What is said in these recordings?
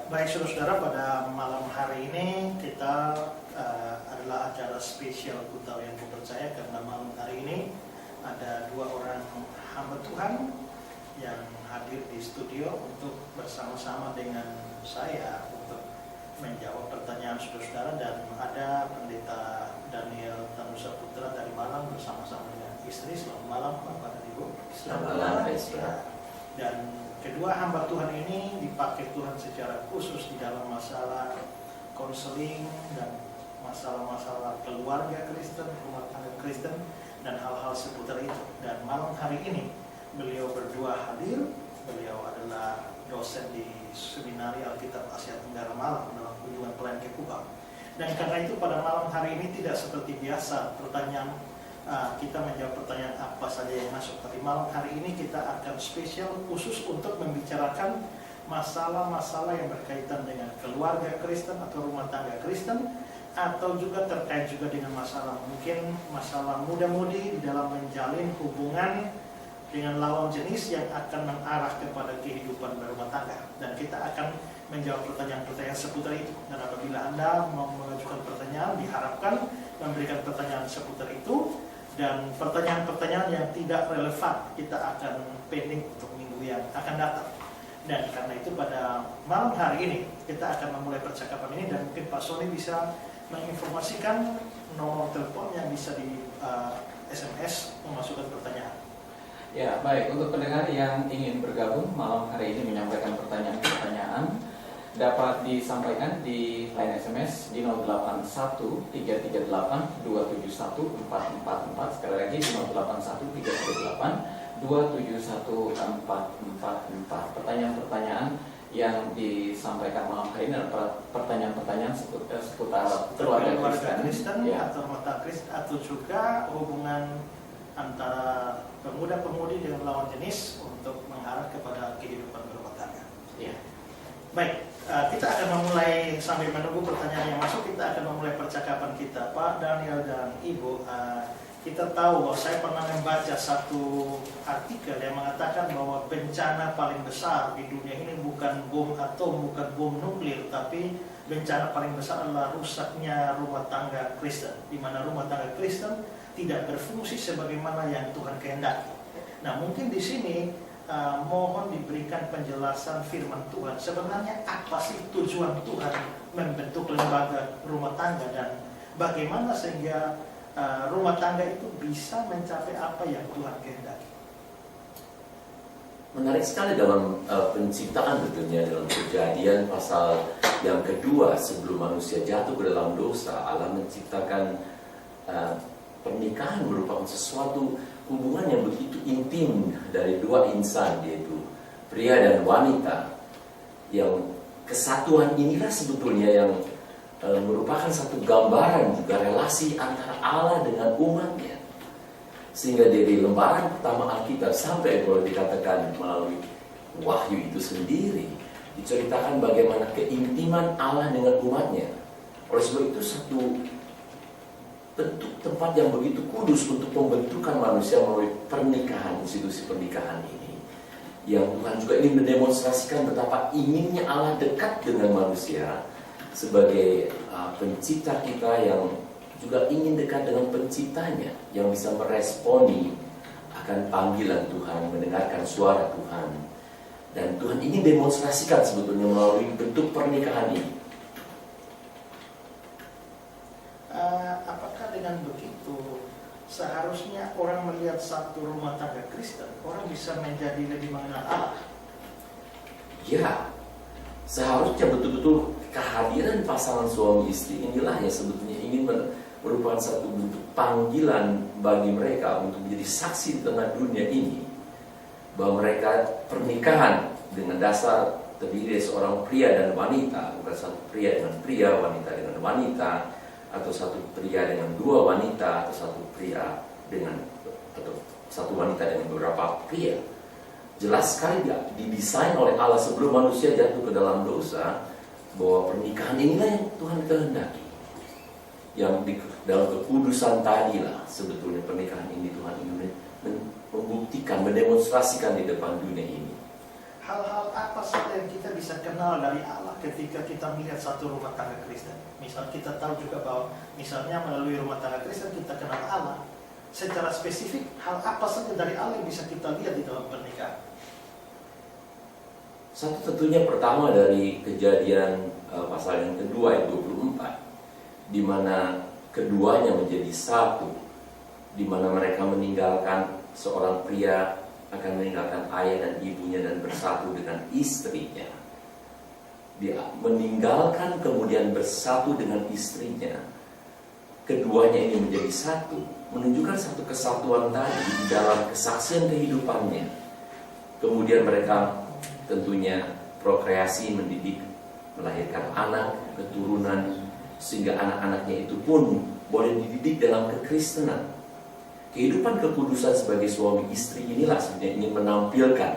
Baik saudara-saudara, pada malam hari ini kita adalah acara spesial Kutahu yang Kupercaya, karena malam hari ini ada dua orang hamba Tuhan yang hadir di studio untuk bersama-sama dengan saya untuk menjawab pertanyaan saudara-saudara, dan ada Pendeta Daniel Tanusa Putra dari Malang bersama-sama dengan istri. Selamat malam Bapak dan Ibu. Selamat malam. Dan kedua hamba Tuhan ini dipakai Tuhan secara khusus di dalam masalah konseling dan masalah-masalah keluarga Kristen, rumah tangga Kristen, dan hal-hal seputar itu. Dan malam hari ini beliau berdua hadir. Beliau adalah dosen di Seminari Alkitab Asia Tenggara Malang dalam kunjungan pelayan ke Kubang. Dan karena itu pada malam hari ini tidak seperti biasa pertanyaan kita menjawab pertanyaan apa saja yang masuk. Tapi malam hari ini kita akan spesial khusus untuk membicarakan masalah-masalah yang berkaitan dengan keluarga Kristen atau rumah tangga Kristen, atau juga terkait juga dengan masalah mungkin masalah muda-mudi di dalam menjalin hubungan dengan lawan jenis yang akan mengarah kepada kehidupan berumah tangga. Dan kita akan menjawab pertanyaan-pertanyaan seputar itu. Dan apabila Anda mau mengajukan pertanyaan, diharapkan memberikan pertanyaan seputar itu. Dan pertanyaan-pertanyaan yang tidak relevan kita akan pending untuk minggu yang akan datang. Dan karena itu pada malam hari ini kita akan memulai percakapan ini, dan mungkin Pak Sony bisa menginformasikan nomor telepon yang bisa di SMS memasukkan pertanyaan. Ya, baik. Untuk pendengar yang ingin bergabung malam hari ini menyampaikan pertanyaan-pertanyaan, dapat disampaikan di line SMS di 081338271444. Sekali lagi di 081338271444. Pertanyaan-pertanyaan yang disampaikan malam hari ini adalah pertanyaan-pertanyaan seputar keluarga Kristen, ya, atau rumah tangga Kristen, atau juga hubungan antara pemuda-pemudi dengan lawan jenis untuk mengarah kepada kehidupan berumah tangga. Ya. Baik, kita akan memulai sambil menunggu pertanyaan yang masuk. Kita akan memulai percakapan kita, Pak Daniel dan Ibu. Kita tahu bahwa saya pernah membaca satu artikel yang mengatakan bahwa bencana paling besar di dunia ini bukan bom atom, bukan bom nuklir, tapi bencana paling besar adalah rusaknya rumah tangga Kristen, di mana rumah tangga Kristen tidak berfungsi sebagaimana yang Tuhan kehendaki. Nah, mungkin di sini mohon diberikan penjelasan firman Tuhan. Sebenarnya apa sih tujuan Tuhan membentuk lembaga rumah tangga, dan bagaimana sehingga rumah tangga itu bisa mencapai apa yang Tuhan kehendaki? Menarik sekali dalam penciptaan, tentunya dalam Kejadian pasal yang kedua, sebelum manusia jatuh ke dalam dosa, Allah menciptakan pernikahan merupakan sesuatu hubungan yang begitu intim dari dua insan, yaitu pria dan wanita, yang kesatuan inilah sebetulnya yang merupakan satu gambaran juga relasi antara Allah dengan umatnya. Sehingga dari lembaran pertama Alkitab sampai boleh dikatakan melalui Wahyu itu sendiri diceritakan bagaimana keintiman Allah dengan umatnya. Oleh sebab itu satu bentuk tempat yang begitu kudus untuk pembentukan manusia melalui pernikahan, institusi pernikahan ini, yang Tuhan juga ingin mendemonstrasikan betapa inginnya Allah dekat dengan manusia sebagai pencipta kita, yang juga ingin dekat dengan penciptanya, yang bisa meresponi akan panggilan Tuhan, mendengarkan suara Tuhan. Dan Tuhan ingin demonstrasikan sebetulnya melalui bentuk pernikahan ini. Apakah dengan begitu seharusnya orang melihat satu rumah tangga Kristen, orang bisa menjadi lebih mengenal Allah? Ya, seharusnya betul-betul kehadiran pasangan suami istri inilah yang sebetulnya ingin merupakan satu bentuk panggilan bagi mereka untuk menjadi saksi di tengah dunia ini, bahwa mereka pernikahan dengan dasar terdiri dari seorang pria dan wanita, bukan satu pria dengan pria, wanita dengan wanita, atau satu pria dengan dua wanita, atau satu pria dengan, atau satu wanita dengan beberapa pria. Jelas sekali didesain oleh Allah sebelum manusia jatuh ke dalam dosa, bahwa pernikahan inilah yang Tuhan kehendaki. Yang dalam kekudusan tadilah sebetulnya pernikahan ini Tuhan ingin membuktikan, mendemonstrasikan di depan dunia ini. hal-hal apa saja yang kita bisa kenal dari Allah ketika kita melihat satu rumah tangga Kristen? Misal kita tahu juga bahwa misalnya melalui rumah tangga Kristen kita kenal Allah. Secara spesifik, hal apa saja dari Allah yang bisa kita lihat di dalam pernikahan? Satu tentunya pertama dari Kejadian pasal yang kedua ayat 24, di mana keduanya menjadi satu, di mana mereka meninggalkan, seorang pria akan meninggalkan ayah dan ibunya dan bersatu dengan istrinya. Dia meninggalkan kemudian bersatu dengan istrinya. Keduanya ini menjadi satu, menunjukkan satu kesatuan tadi di dalam kesaksian kehidupannya. Kemudian mereka tentunya prokreasi, mendidik, melahirkan anak, keturunan, sehingga anak-anaknya itu pun boleh dididik dalam kekristenan. Kehidupan kekudusan sebagai suami istri inilah sebenarnya ingin menampilkan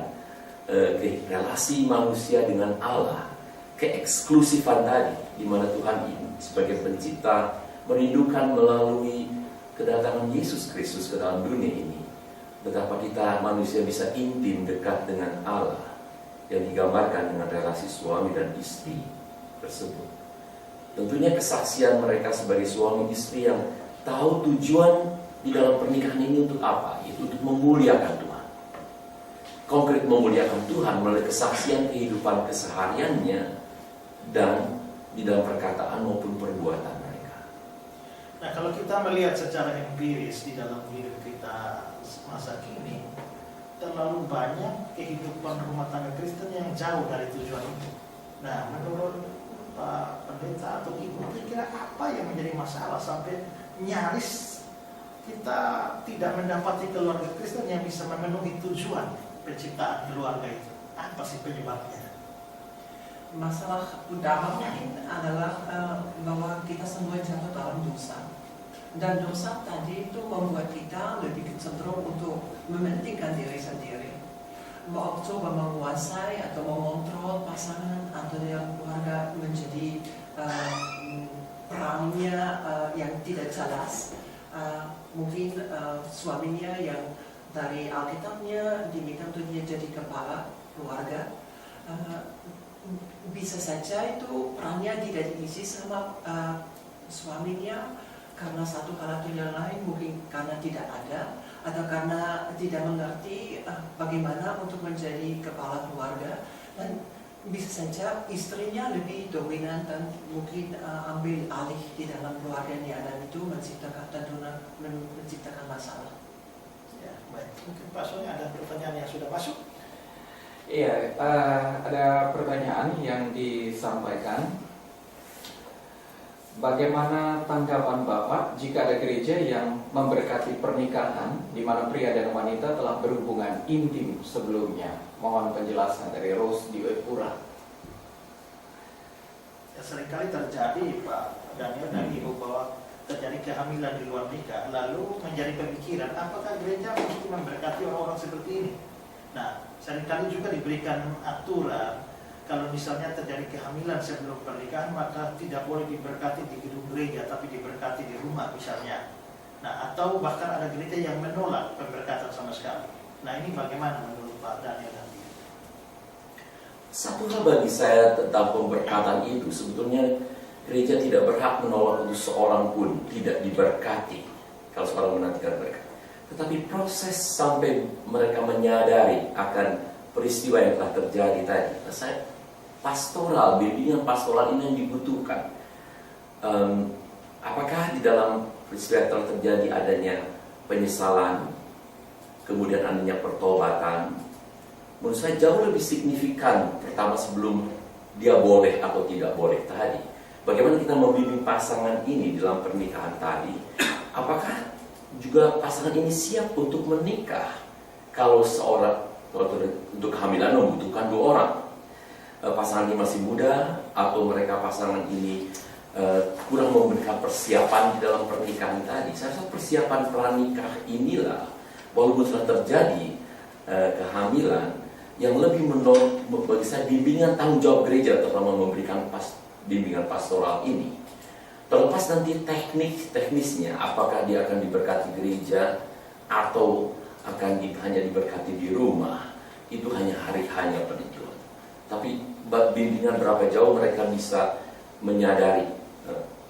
relasi manusia dengan Allah, keeksklusifan tadi, di mana Tuhan ini sebagai pencipta merindukan melalui kedatangan Yesus Kristus ke dalam dunia ini, betapa kita manusia bisa intim dekat dengan Allah, yang digambarkan dengan relasi suami dan istri tersebut. Tentunya kesaksian mereka sebagai suami istri yang tahu tujuan di dalam pernikahan ini untuk apa? Itu untuk memuliakan Tuhan. Konkret memuliakan Tuhan melalui kesaksian kehidupan kesehariannya dan di dalam perkataan maupun perbuatan mereka. Nah, kalau kita melihat secara empiris di dalam diri kita masa kini, terlalu banyak kehidupan rumah tangga Kristen yang jauh dari tujuan itu. Nah, menurut Pak Pendeta atau Ibu, kira-kira apa yang menjadi masalah sampai nyaris kita tidak mendapati keluarga Kristen yang bisa memenuhi tujuan penciptaan keluarga itu? Apa sih penyebabnya? Masalah utamanya adalah bahwa kita semua jatuh dalam dosa. Dan dosa tadi itu membuat kita lebih cenderung untuk mementingkan diri sendiri, mau coba menguasai atau mengontrol pasangan atau yang keluarga, menjadi perannya yang tidak jelas. Mungkin suaminya yang dari Alkitabnya diminta untuk dia jadi kepala keluarga, bisa saja itu perannya tidak diisi sama suaminya karena satu atau yang lain, mungkin karena tidak ada atau karena tidak mengerti bagaimana untuk menjadi kepala keluarga, dan bisa saja istrinya lebih dominan dan mungkin ambil alih di dalam keluarganya, dan itu menciptakan masalah. Ya, baik. Mungkin Pak Sony ada pertanyaan yang sudah masuk. Iya, ada pertanyaan yang disampaikan. Bagaimana tanggapan Bapak jika ada gereja yang memberkati pernikahan di mana pria dan wanita telah berhubungan intim sebelumnya? Mohon penjelasan dari Rose di Epura. Ya, seringkali terjadi Pak Daniel dan Ibu bahwa terjadi kehamilan di luar nikah, lalu menjadi pemikiran apakah gereja mesti memberkati orang-orang seperti ini. Nah, seringkali juga diberikan aturan kalau misalnya terjadi kehamilan sebelum pernikahan, maka tidak boleh diberkati di gedung gereja, tapi diberkati di rumah misalnya. Nah, atau bahkan ada gereja yang menolak pemberkatan sama sekali. Nah, ini bagaimana menurut Pak Daniel nanti? Satu hal bagi saya tentang pemberkatan itu, sebetulnya gereja tidak berhak menolak untuk seorang pun tidak diberkati kalau seorang menantikan mereka. Tetapi proses sampai mereka menyadari akan peristiwa yang telah terjadi tadi, pastoral, bimbingan pastoral ini yang dibutuhkan. Apakah di dalam peristiwa yang telah terjadi adanya penyesalan, kemudian adanya pertobatan? Menurut saya jauh lebih signifikan pertama sebelum dia boleh atau tidak boleh tadi. Bagaimana kita membimbing pasangan ini dalam pernikahan tadi? Apakah juga pasangan ini siap untuk menikah? Kalau untuk kehamilan membutuhkan 2 orang. Pasangan ini masih muda atau mereka pasangan ini kurang memberikan persiapan di dalam pernikahan tadi. Saya rasa persiapan pranikah inilah, walaupun sudah terjadi kehamilan, yang lebih bagi saya bimbingan tanggung jawab gereja terutama memberikan bimbingan pastoral ini. Terlepas nanti teknisnya, apakah dia akan diberkati gereja atau akan hanya diberkati di rumah. itu hanya hari-hanya pernikahan. Tapi bimbingan berapa jauh mereka bisa menyadari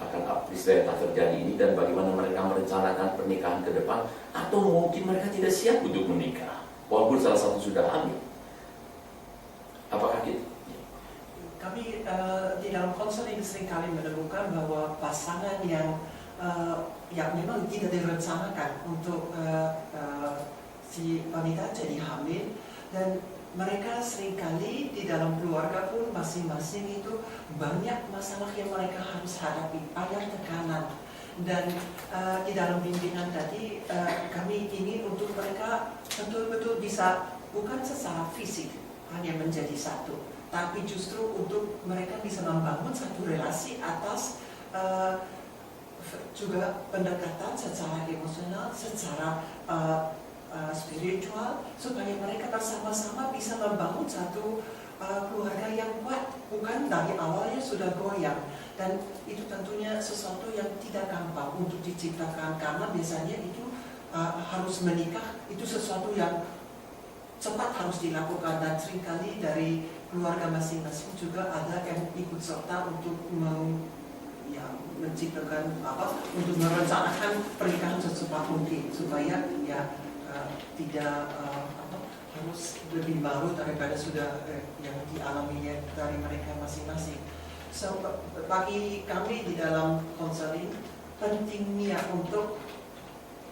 akan peristiwa yang tak terjadi ini dan bagaimana mereka merencanakan pernikahan ke depan, atau mungkin mereka tidak siap untuk menikah walaupun salah satu sudah hamil. Apakah kita? Kami di dalam konseling seringkali menemukan bahwa pasangan yang memang tidak direncanakan untuk si wanita jadi hamil, dan mereka seringkali di dalam keluarga pun masing-masing itu banyak masalah yang mereka harus hadapi, banyak tekanan. Dan di dalam bimbingan tadi kami ingin untuk mereka betul-betul bisa bukan secara fisik hanya menjadi satu, tapi justru untuk mereka bisa membangun satu relasi atas juga pendekatan secara emosional, secara spiritual, supaya mereka bersama-sama bisa membangun satu keluarga yang kuat, bukan dari awalnya sudah goyang. Dan itu tentunya sesuatu yang tidak gampang untuk diciptakan, karena biasanya itu harus menikah, itu sesuatu yang cepat harus dilakukan, dan seringkali dari keluarga masing-masing juga ada yang ikut serta untuk menciptakan untuk merencanakan pernikahan secepat mungkin, supaya tidak harus lebih baru daripada sudah yang dialaminya dari mereka masing-masing. So, bagi kami di dalam konseling, pentingnya untuk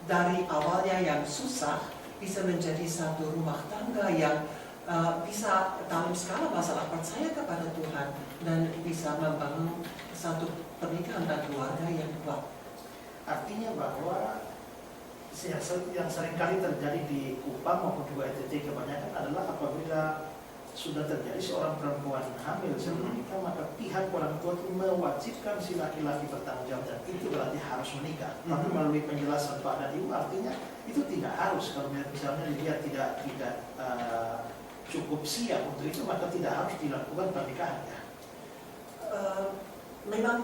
dari awalnya yang susah bisa menjadi satu rumah tangga yang bisa dalam skala masalah percaya kepada Tuhan dan bisa membangun satu pernikahan dan keluarga yang kuat. Artinya bahwa yang seringkali terjadi di Kupang maupun juga NTT kebanyakan adalah apabila sudah terjadi seorang perempuan hamil sebelum nikah, maka pihak orang tua itu mewajibkan si laki-laki bertanggung jawab, dan itu berarti harus menikah. Tapi melalui penjelasan Pak dan Ibu, artinya itu tidak harus. Kalau misalnya dia tidak cukup siap untuk itu, maka tidak harus dilakukan pernikahan. Memang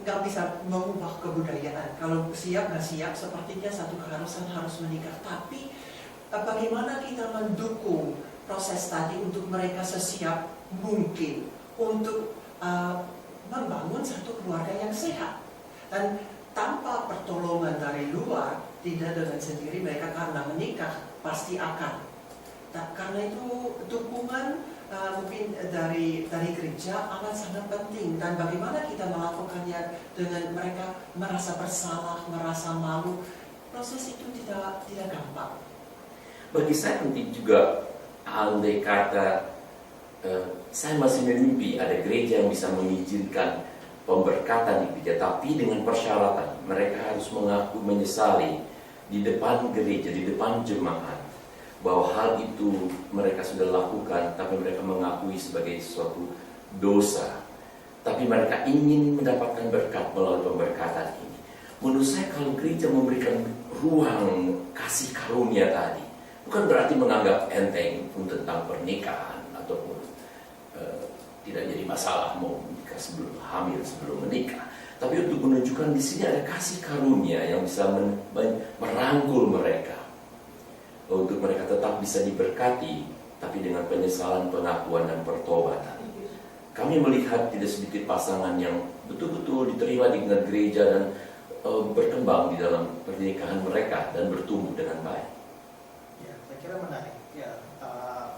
nggak bisa mengubah kebudayaan. Kalau siap nggak siap, sepertinya satu keharusan harus menikah. Tapi bagaimana kita mendukung proses tadi untuk mereka sesiap mungkin untuk membangun satu keluarga yang sehat. Dan tanpa pertolongan dari luar, tidak dengan sendiri mereka karena menikah pasti akan. Nah, karena itu dukungan mungkin dari gereja amat sangat penting, dan bagaimana kita melakukannya dengan mereka merasa bersalah, merasa malu, proses itu tidak gampang. Bagi saya penting juga, andai kata saya masih memimpi ada gereja yang bisa mengizinkan pemberkatan di gereja, tapi dengan persyaratan mereka harus mengaku menyesali di depan gereja, di depan jemaat, bahwa hal itu mereka sudah lakukan, tapi mereka mengakui sebagai suatu dosa, tapi mereka ingin mendapatkan berkat melalui pemberkatan ini. Menurut saya kalau gereja memberikan ruang kasih karunia tadi, bukan berarti menganggap enteng tentang pernikahan ataupun tidak jadi masalah mau menikah sebelum hamil, sebelum menikah, tapi untuk menunjukkan di sini ada kasih karunia yang bisa merangkul mereka, untuk mereka tetap bisa diberkati, tapi dengan penyesalan, pengakuan, dan pertobatan. Kami melihat tidak sedikit pasangan yang betul-betul diterima di gereja dan berkembang di dalam pernikahan mereka dan bertumbuh dengan baik. Ya, saya kira menarik. Ya,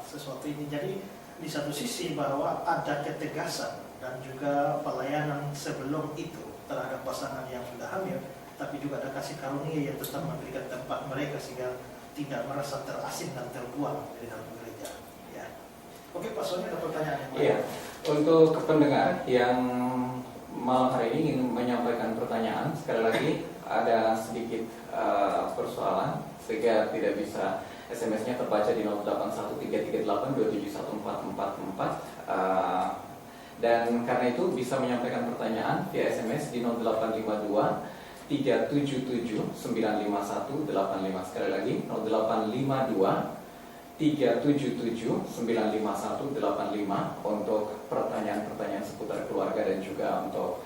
sesuatu ini jadi di satu sisi bahwa ada ketegasan dan juga pelayanan sebelum itu terhadap pasangan yang sudah hamil, tapi juga ada kasih karunia yang tetap memberikan tempat mereka sehingga tidak merasa terasing dan terbuang di dalam gereja. Ya. Oke, Pak Sony, ada pertanyaan yang lain? Iya, untuk pendengar yang malam hari ini ingin menyampaikan pertanyaan, sekali lagi ada sedikit persoalan sehingga tidak bisa SMS-nya terbaca di 081338271444, dan karena itu bisa menyampaikan pertanyaan via SMS di 0852 377 951 85. Sekali lagi 0852 377 951 85 untuk pertanyaan-pertanyaan seputar keluarga dan juga untuk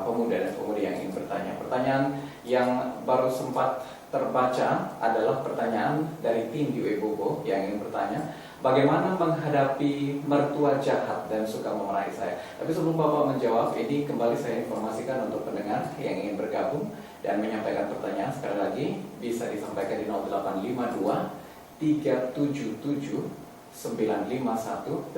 pemuda dan pemudi yang ingin bertanya. Pertanyaan yang baru sempat terbaca adalah pertanyaan dari tim di Webogo yang ingin bertanya, bagaimana menghadapi mertua jahat dan suka memarahi saya. Tapi sebelum Bapak menjawab, ini kembali saya informasikan untuk pendengar yang ingin bergabung dan menyampaikan pertanyaan, sekali lagi bisa disampaikan di 0852 377 95185.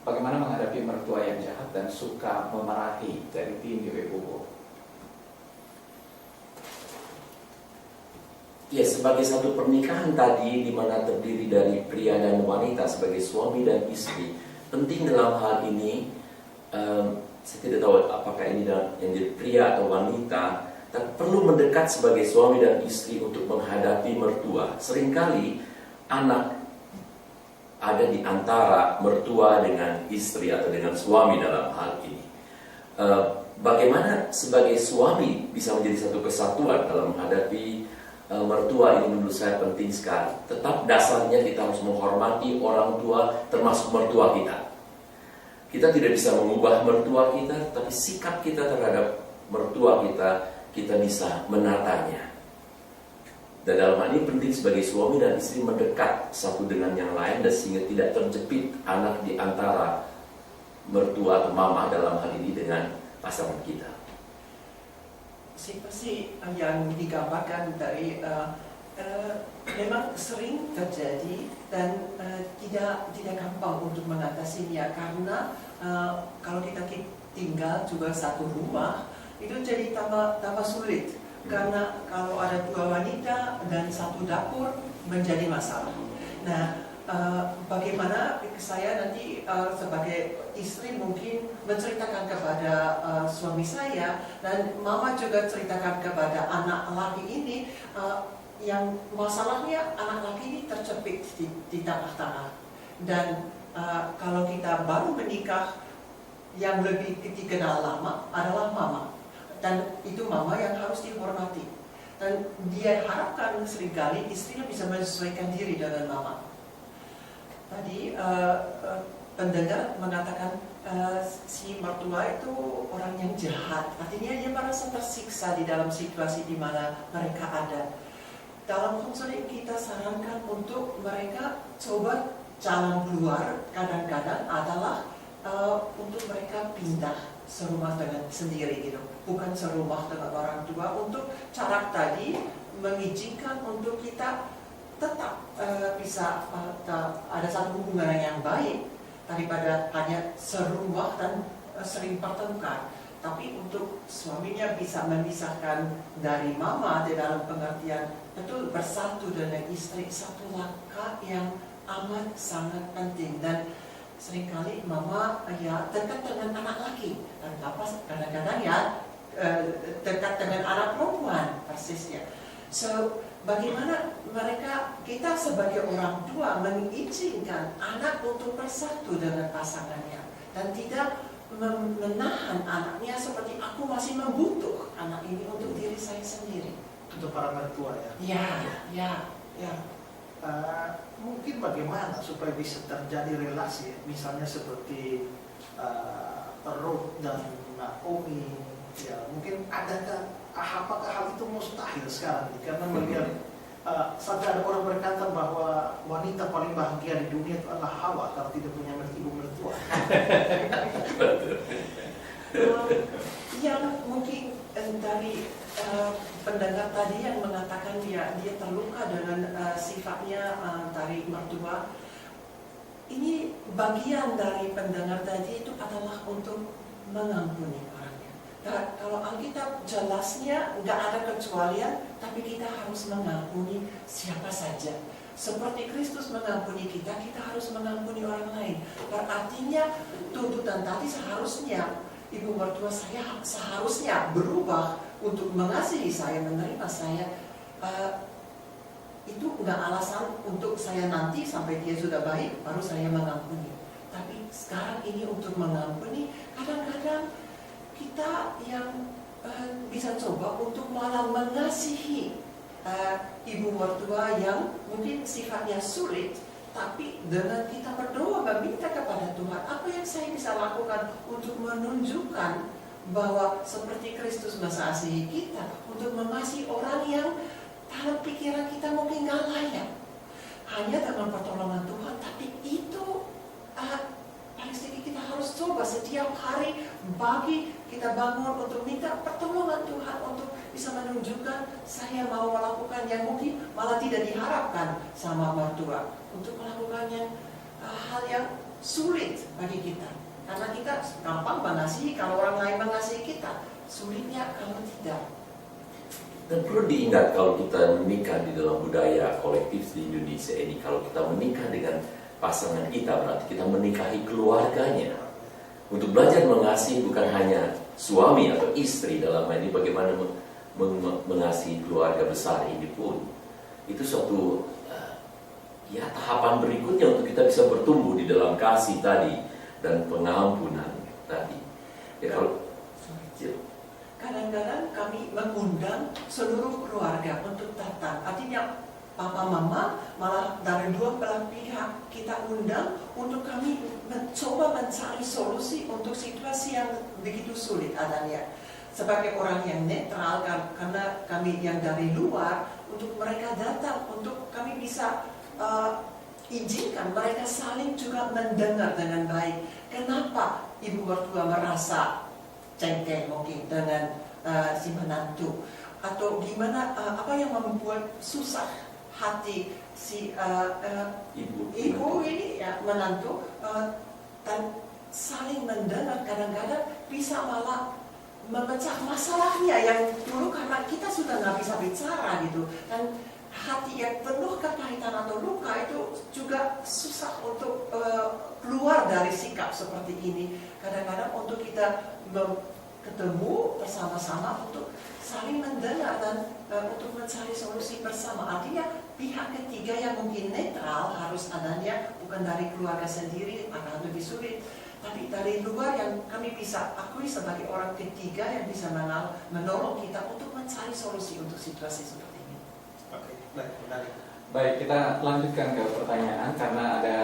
Bagaimana menghadapi mertua yang jahat dan suka memarahi dari tim di Webogo. Ya, sebagai satu pernikahan tadi di mana terdiri dari pria dan wanita sebagai suami dan istri, penting dalam hal ini, saya tidak tahu apakah ini yang jadi pria atau wanita, tapi perlu mendekat sebagai suami dan istri untuk menghadapi mertua. Seringkali anak ada di antara mertua dengan istri atau dengan suami dalam hal ini. Bagaimana sebagai suami bisa menjadi satu kesatuan dalam menghadapi mertua, ini menurut saya penting sekali. Tetap dasarnya kita harus menghormati orang tua, termasuk mertua kita. Kita tidak bisa mengubah mertua kita, tapi sikap kita terhadap mertua kita bisa menatanya. Dan dalam hal ini penting sebagai suami dan istri mendekat satu dengan yang lain, dan sehingga tidak terjepit anak di antara mertua atau mama dalam hal ini dengan pasangan kita. Situasi yang digambarkan dari memang sering terjadi dan tidak gampang untuk mengatasinya, karena kalau kita tinggal juga satu rumah itu jadi tambah sulit, karena kalau ada dua wanita dan satu dapur menjadi masalah. Nah, bagaimana saya nanti sebagai istri mungkin menceritakan kepada suami saya, dan mama juga ceritakan kepada anak laki ini, yang masalahnya anak laki ini terjepit di tengah-tengah. Dan kalau kita baru menikah, yang lebih dikenal lama adalah mama, dan itu mama yang harus dihormati, dan dia harapkan seringkali istrinya bisa menyesuaikan diri dengan mama. Tadi pendengar mengatakan si mertua itu orang yang jahat, artinya dia merasa tersiksa di dalam situasi di mana mereka ada. Dalam konseling kita sarankan untuk mereka coba jalan keluar kadang-kadang adalah untuk mereka pindah serumah dengan sendiri gitu, bukan serumah dengan orang tua, untuk cara tadi mengizinkan untuk kita tetap bisa ada satu hubungan yang baik daripada hanya serumah dan sering pertengkar. Tapi untuk suaminya bisa memisahkan dari mama di dalam pengertian betul bersatu dengan istri, satu langkah yang amat sangat penting. Dan seringkali mama ya dekat dengan anak laki, dan kadang-kadang ya dekat dengan anak perempuan persisnya. So bagaimana kita sebagai orang tua mengizinkan anak untuk bersatu dengan pasangannya, dan tidak menahan anaknya seperti aku masih membutuh anak ini untuk diri saya sendiri. Untuk para mertua ya. Ya. Mungkin bagaimana supaya bisa terjadi relasi, misalnya seperti Ruth dan Naomi, ya mungkin apakah hal itu mustahil sekarang karena melihat sampai ada orang berkata bahwa wanita paling bahagia di dunia itu adalah Hawa kalau tidak punya ibu mertua. Yang mungkin dari pendengar tadi yang mengatakan dia terluka dengan sifatnya dari mertua, ini bagian dari pendengar tadi itu adalah untuk mengampuni orangnya. Nah, kalau Alkitab jelasnya nggak ada kecualian, tapi kita harus mengampuni siapa saja. Seperti Kristus mengampuni kita, kita harus mengampuni orang lain. Artinya tuntutan tadi seharusnya ibu mertua saya seharusnya berubah untuk mengasihi saya, menerima saya. Itu nggak alasan untuk saya nanti sampai dia sudah baik baru saya mengampuni. Tapi sekarang ini untuk mengampuni, kadang-kadang kita yang bisa coba untuk malah mengasihi ibu mertua yang mungkin sifatnya sulit, tapi dengan kita berdoa meminta kepada Tuhan, apa yang saya bisa lakukan untuk menunjukkan bahwa seperti Kristus mengasihi kita, untuk mengasihi orang yang dalam pikiran kita mungkin gak layak. Hanya dengan pertolongan Tuhan, tapi itu paling sedikit kita harus coba setiap hari bagi kita bangun untuk minta pertolongan Tuhan untuk bisa menunjukkan saya mau melakukan yang mungkin malah tidak diharapkan sama mertua, untuk melakukan yang hal yang sulit bagi kita. Karena kita gampang mengasihi kalau orang lain mengasihi kita, sulitnya kalau tidak. Dan perlu diingat kalau kita menikah di dalam budaya kolektif di Indonesia ini, kalau kita menikah dengan pasangan kita berarti kita menikahi keluarganya. Untuk belajar mengasihi bukan hanya suami atau istri, dalam hal ini bagaimana mengasihi keluarga besar ini pun, itu suatu tahapan berikutnya untuk kita bisa bertumbuh di dalam kasih tadi dan pengampunan tadi. Ya kalau kadang-kadang kami mengundang seluruh keluarga untuk datang. Artinya papa mama malah dari dua belah pihak kita undang untuk kami mencoba mencari solusi untuk situasi yang begitu sulit adanya. Sebagai orang yang netral, karena kami yang dari luar, untuk mereka datang, untuk kami bisa izinkan mereka saling juga mendengar dengan baik. Kenapa ibu mertua merasa cengkeh mungkin dengan si menantu, atau gimana, apa yang membuat susah hati si ibu ini ya, menantu, dan saling mendengar kadang-kadang bisa malah memecah masalahnya yang dulu karena kita sudah nggak bisa bicara gitu, dan hati yang penuh kepahitan atau luka itu juga susah untuk keluar dari sikap seperti ini. Kadang-kadang untuk kita ketemu bersama-sama untuk saling mendengar dan untuk mencari solusi bersama. Artinya pihak ketiga yang mungkin netral harus adanya, bukan dari keluarga sendiri akan lebih sulit, tapi dari luar yang kami bisa akui sebagai orang ketiga yang bisa menolong kita untuk mencari solusi untuk situasi seperti ini. Oke, baik, menarik. Baik, kita lanjutkan ke pertanyaan karena ada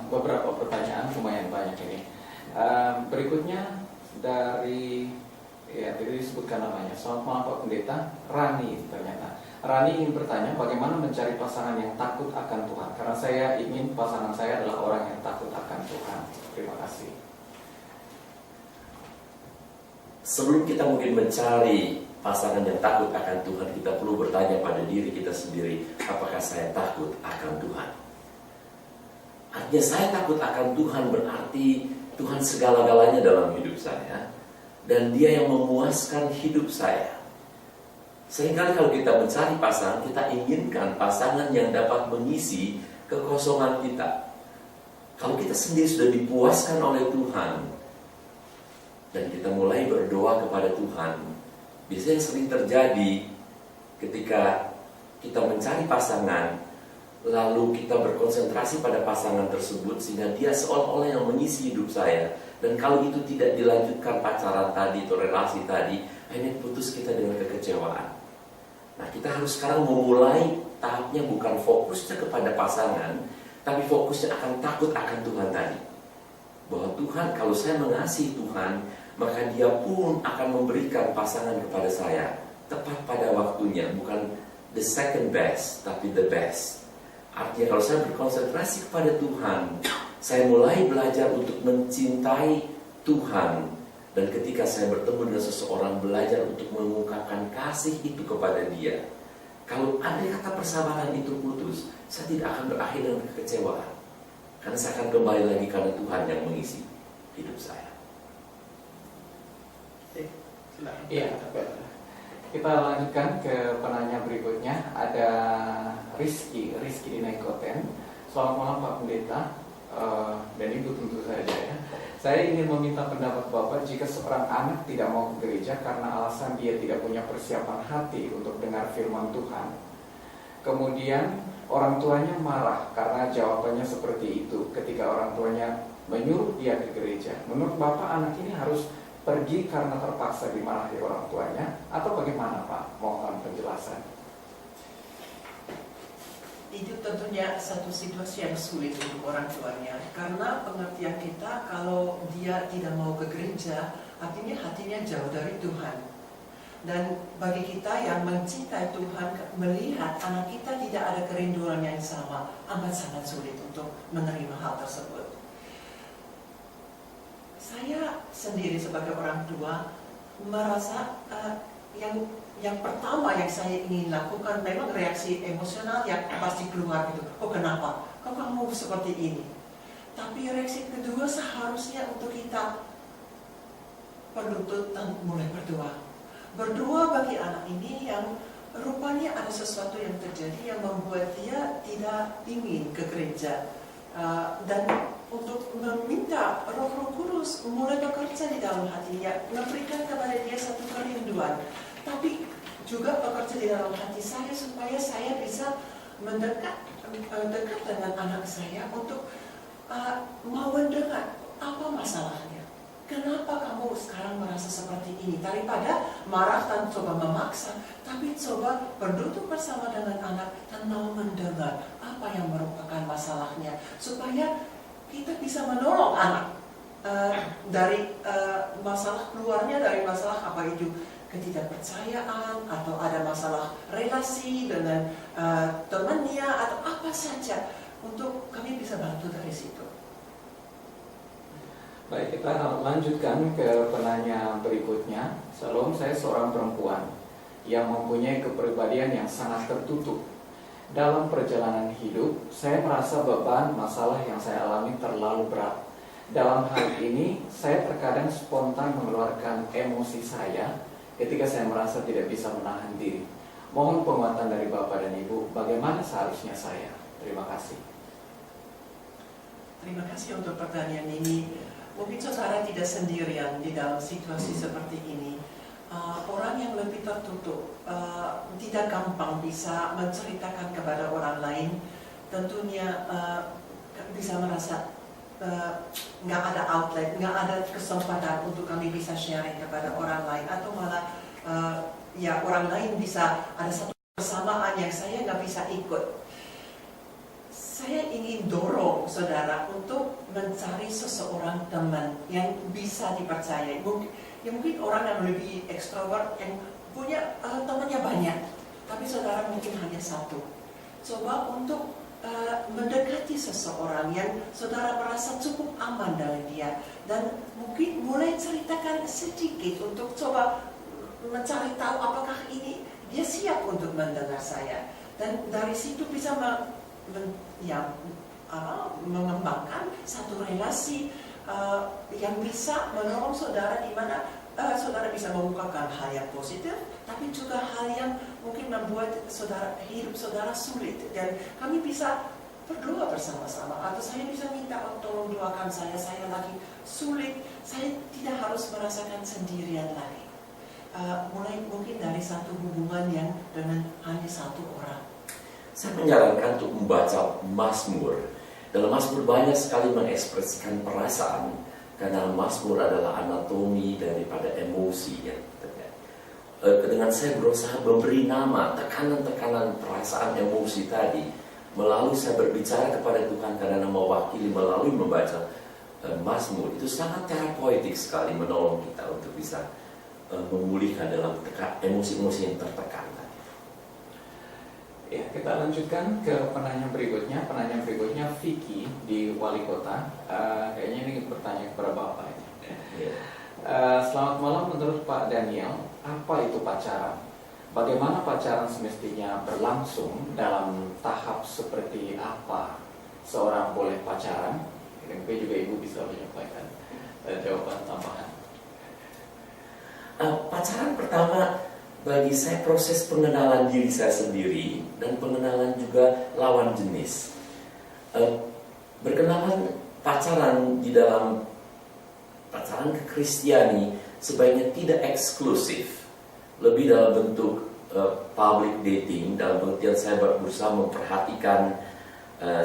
beberapa pertanyaan lumayan banyak ini. Berikutnya dari tadi disebutkan namanya. Selamat malam Pak Pendeta, Rani ternyata. Rani ingin bertanya bagaimana mencari pasangan yang takut akan Tuhan. Karena saya ingin pasangan saya adalah orang yang takut akan Tuhan. Terima kasih. sebelum kita mungkin mencari pasangan yang takut akan Tuhan, kita perlu bertanya pada diri kita sendiri, apakah saya takut akan Tuhan? Artinya saya takut akan Tuhan berarti Tuhan segala-galanya dalam hidup saya, dan Dia yang memuaskan hidup saya. Seringkali kalau kita mencari pasangan, kita inginkan pasangan yang dapat mengisi kekosongan kita. Kalau kita sendiri sudah dipuaskan oleh Tuhan, dan kita mulai berdoa kepada Tuhan, biasanya yang sering terjadi ketika kita mencari pasangan, lalu kita berkonsentrasi pada pasangan tersebut sehingga dia seolah-olah yang mengisi hidup saya. Dan kalau itu tidak dilanjutkan pacaran tadi atau relasi tadi, akhirnya putus kita dengan kekecewaan. Nah, kita harus sekarang memulai tahapnya bukan fokusnya kepada pasangan, tapi fokusnya akan takut akan Tuhan tadi. Bahwa Tuhan, kalau saya mengasihi Tuhan, maka Dia pun akan memberikan pasangan kepada saya tepat pada waktunya, bukan the second best, tapi the best. Artinya kalau saya berkonsentrasi kepada Tuhan, saya mulai belajar untuk mencintai Tuhan. Dan ketika saya bertemu dengan seseorang, belajar untuk mengungkapkan kasih itu kepada dia. Kalau ada kata persahabatan itu putus, saya tidak akan berakhir dengan kekecewaan. Karena saya akan kembali lagi karena Tuhan yang mengisi hidup saya. Silakan. Iya, kita lanjutkan ke penanya berikutnya. Ada Rizky di Nengkoten. Selamat malam Pak Pendeta dan Ibu tentu saja ya. Saya ingin meminta pendapat Bapak jika seorang anak tidak mau ke gereja karena alasan dia tidak punya persiapan hati untuk dengar firman Tuhan. Kemudian orang tuanya marah karena jawabannya seperti itu ketika orang tuanya menyuruh dia ke gereja. Menurut Bapak anak ini harus pergi karena terpaksa dimarahi orang tuanya atau bagaimana Pak? Mohon penjelasan. Itu tentunya satu situasi yang sulit untuk orang tuanya, karena pengertian kita kalau dia tidak mau ke gereja, artinya hatinya jauh dari Tuhan. Dan bagi kita yang mencintai Tuhan, melihat anak kita tidak ada kerinduan yang sama, amat sangat sulit untuk menerima hal tersebut. Saya sendiri sebagai orang tua merasa yang pertama yang saya ingin lakukan memang reaksi emosional yang pasti keluar gitu. Oh kenapa? Kok kamu seperti ini? Tapi reaksi kedua seharusnya untuk kita berlutut dan mulai berdoa. Berdoa bagi anak ini yang rupanya ada sesuatu yang terjadi yang membuat dia tidak ingin ke gereja. Dan untuk meminta Roh Kudus mulai bekerja di dalam hatinya, memberikan kepada dia satu kerinduan. Tapi juga bekerja di dalam hati saya supaya saya bisa dekat dengan anak saya untuk mau mendengar apa masalahnya. Kenapa kamu sekarang merasa seperti ini? Daripada marah dan coba memaksa, tapi coba berduduk bersama dengan anak dan mau mendengar apa yang merupakan masalahnya, supaya kita bisa menolong anak dari masalah keluarnya, dari masalah apa itu ketidakpercayaan atau ada masalah relasi dengan temannya atau apa saja, untuk kami bisa bantu dari situ. Baik, kita lanjutkan ke penanya berikutnya. Shalom, saya seorang perempuan yang mempunyai kepribadian yang sangat tertutup. Dalam perjalanan hidup, saya merasa beban masalah yang saya alami terlalu berat. Dalam hal ini, saya terkadang spontan mengeluarkan emosi saya ketika saya merasa tidak bisa menahan diri. Mohon penguatan dari Bapak dan Ibu, bagaimana seharusnya saya? Terima kasih. Terima kasih untuk pertanyaan ini. Mungkin saudara tidak sendirian di dalam situasi seperti ini. Orang yang lebih tertutup tidak gampang bisa menceritakan kepada orang lain. Tentunya bisa merasa nggak ada outlet, nggak ada kesempatan untuk kami bisa sharing kepada orang lain, atau malah ya orang lain bisa ada satu persamaan yang saya nggak bisa ikut. Saya ingin dorong saudara untuk mencari seseorang teman yang bisa dipercayai. Mungkin orang yang lebih ekstrovert, yang punya temannya banyak, tapi saudara mungkin hanya satu. Coba untuk mendekati seseorang yang saudara merasa cukup aman dari dia, dan mungkin mulai ceritakan sedikit untuk coba mencari tahu apakah ini dia siap untuk mendengar saya, dan dari situ bisa mengembangkan satu relasi yang bisa menolong saudara, di mana saudara bisa membukakan hal yang positif, tapi juga hal yang mungkin membuat hidup saudara sulit, dan kami bisa berdoa bersama-sama, atau saya bisa minta tolong doakan saya lagi sulit, saya tidak harus merasakan sendirian lagi. Mulai mungkin dari satu hubungan yang dengan hanya satu orang. Saya menyarankan untuk membaca Mazmur. Dalam Mazmur banyak sekali mengekspresikan perasaan, karena Mazmur adalah anatomi daripada emosi yang terjadi. Dengan saya berusaha memberi nama tekanan-tekanan perasaan emosi tadi, melalui saya berbicara kepada Tuhan karena mewakili melalui membaca Mazmur, itu sangat terapeutik sekali, menolong kita untuk bisa memulihkan dalam emosi-emosi yang tertekan. Ya, kita lanjutkan ke penanya berikutnya. Penanya berikutnya Vicky di Wali Kota. Kayaknya ini bertanya kepada Bapak. Selamat malam, menurut Pak Daniel, apa itu pacaran? Bagaimana pacaran semestinya berlangsung? Dalam tahap seperti apa seorang boleh pacaran? Mungkin juga Ibu bisa menyampaikan jawaban tambahan. Pacaran pertama bagi saya proses pengenalan diri saya sendiri dan pengenalan juga lawan jenis. Berkenalan pacaran di dalam pacaran kekristiani sebaiknya tidak eksklusif, lebih dalam bentuk public dating, dalam pengertian saya berusaha memperhatikan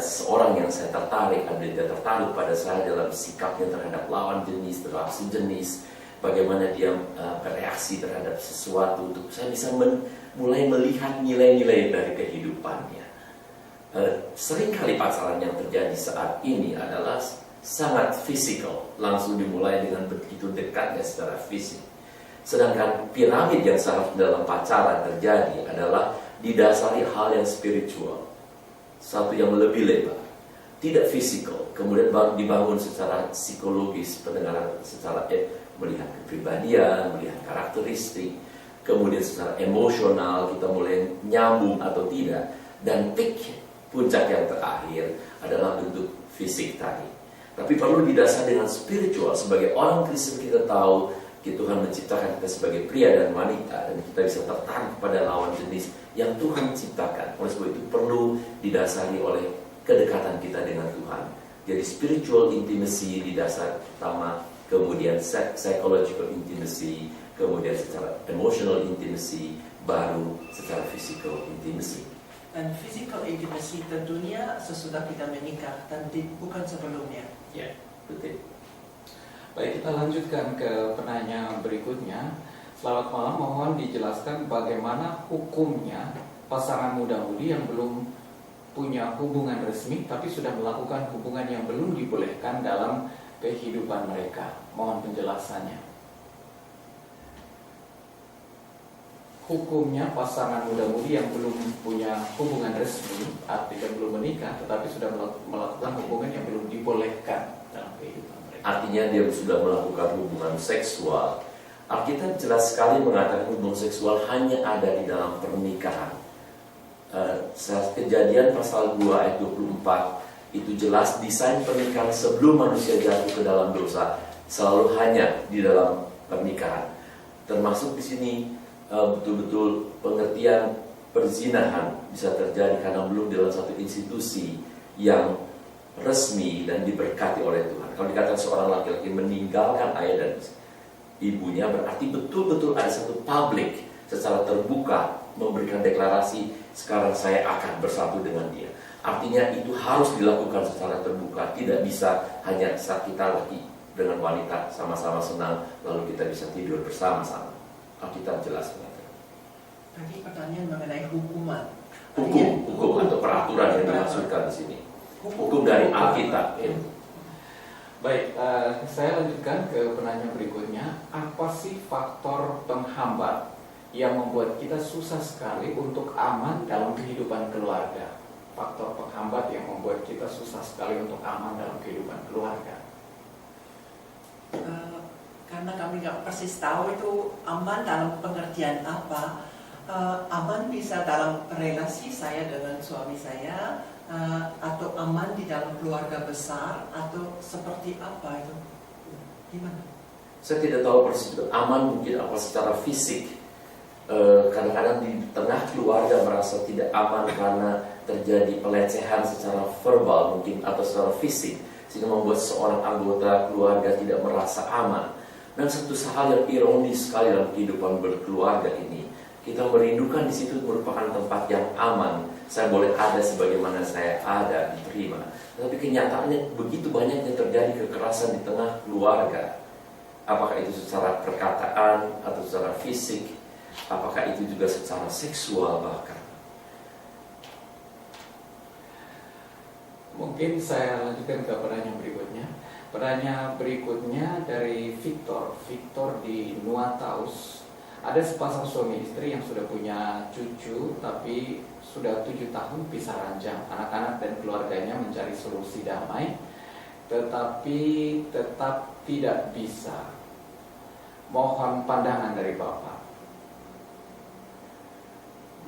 seorang yang saya tertarik, dan dia tertarik pada saya dalam sikapnya terhadap lawan jenis, terhadap sejenis, bagaimana dia bereaksi terhadap sesuatu, untuk saya bisa mulai melihat nilai-nilai dari kehidupannya. Seringkali pacaran yang terjadi saat ini adalah sangat fisikal, langsung dimulai dengan begitu dekatnya secara fisik. Sedangkan piramid yang seharusnya dalam pacaran terjadi adalah didasari hal yang spiritual, satu yang lebih lebar, tidak fisikal, kemudian dibangun secara psikologis, pendengaran secara melihat kepribadian, melihat karakteristik, kemudian secara emosional kita mulai nyambung atau tidak, dan puncak yang terakhir adalah bentuk fisik tadi. Tapi perlu didasari dengan spiritual. Sebagai orang Kristen kita tahu Tuhan menciptakan kita sebagai pria dan wanita, dan kita bisa tertarik pada lawan jenis yang Tuhan ciptakan. Oleh sebab itu perlu didasari oleh kedekatan kita dengan Tuhan. Jadi spiritual intimacy didasar pertama, kemudian psychological intimacy, kemudian secara emotional intimacy, baru secara physical intimacy. Dan physical intimacy tentunya sesudah kita menikah dan bukan sebelumnya. Ya, betul. Baik, kita lanjutkan ke penanya berikutnya. Selamat malam, mohon dijelaskan bagaimana hukumnya pasangan muda-mudi yang belum punya hubungan resmi tapi sudah melakukan hubungan yang belum dibolehkan dalam kehidupan mereka. Mohon penjelasannya. Hukumnya pasangan muda-mudi yang belum punya hubungan resmi, artinya belum menikah tetapi sudah melakukan hubungan yang belum dibolehkan dalam kehidupan. Artinya dia sudah melakukan hubungan seksual. Alkitab jelas sekali mengatakan hubungan seksual hanya ada di dalam pernikahan. Kejadian pasal 2 ayat 24 itu jelas desain pernikahan sebelum manusia jatuh ke dalam dosa selalu hanya di dalam pernikahan. Termasuk di sini betul-betul pengertian perzinahan bisa terjadi karena belum dalam satu institusi yang resmi dan diberkati oleh Tuhan. Kalau dikatakan seorang laki-laki meninggalkan ayah dan ibunya, berarti betul-betul ada satu publik secara terbuka memberikan deklarasi, sekarang saya akan bersatu dengan dia. Artinya itu harus dilakukan secara terbuka, tidak bisa hanya saat kita lagi dengan wanita sama-sama senang lalu kita bisa tidur bersama-sama. Alkitab jelas mengatakan. Tadi pertanyaan mengenai hukuman. Hukum atau peraturan yang dimaksudkan di sini. Hukum dari Alkitab. Ya. Baik, saya lanjutkan ke penanya berikutnya. Apa sih faktor penghambat yang membuat kita susah sekali untuk aman dalam kehidupan keluarga? Faktor penghambat yang membuat kita susah sekali untuk aman dalam kehidupan keluarga. Karena kami nggak persis tahu itu aman dalam pengertian apa. Aman bisa dalam relasi saya dengan suami saya, atau aman di dalam keluarga besar, atau seperti apa itu? Gimana? Saya tidak tahu persis aman mungkin apa secara fisik. Kadang-kadang di tengah keluarga merasa tidak aman karena terjadi pelecehan secara verbal mungkin atau secara fisik, sehingga membuat seorang anggota keluarga tidak merasa aman. Dan satu hal yang ironis sekali dalam kehidupan berkeluarga ini, kita merindukan di situ merupakan tempat yang aman. Saya boleh ada sebagaimana saya ada, diterima. Tapi kenyataannya begitu banyak yang terjadi kekerasan di tengah keluarga. Apakah itu secara perkataan atau secara fisik, apakah itu juga secara seksual bahkan. Mungkin saya lanjutkan ke pertanyaan berikutnya. Pertanyaan berikutnya dari Victor di Nuataus. Ada sepasang suami istri yang sudah punya cucu, tapi sudah 7 tahun pisah ranjang. Anak-anak dan keluarganya mencari solusi damai, tetapi tetap tidak bisa. Mohon pandangan dari Bapak.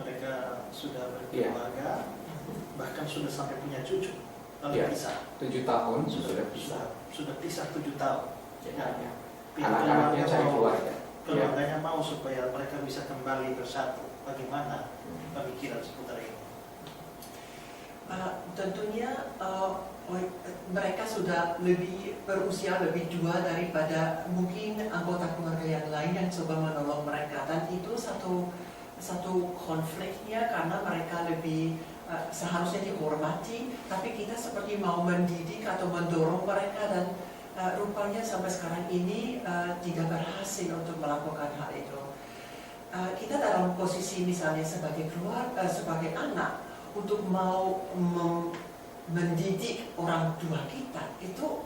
Mereka sudah berkeluarga, bahkan sudah sampai punya cucu, lalu pisah. 7 tahun sudah pisah. Sudah pisah 7 tahun. Ya. Anak-anaknya cari keluarga. Keluarganya mau supaya mereka bisa kembali bersatu. Bagaimana pemikiran seputar ini? Tentunya mereka sudah berusia lebih tua daripada mungkin anggota keluarga yang lain yang coba menolong mereka, dan itu satu konfliknya karena mereka lebih seharusnya dihormati, tapi kita seperti mau mendidik atau mendorong mereka, dan rupanya sampai sekarang ini tidak berhasil untuk melakukan hal itu. Kita dalam posisi misalnya sebagai keluarga, sebagai anak, untuk mau mendidik orang tua kita itu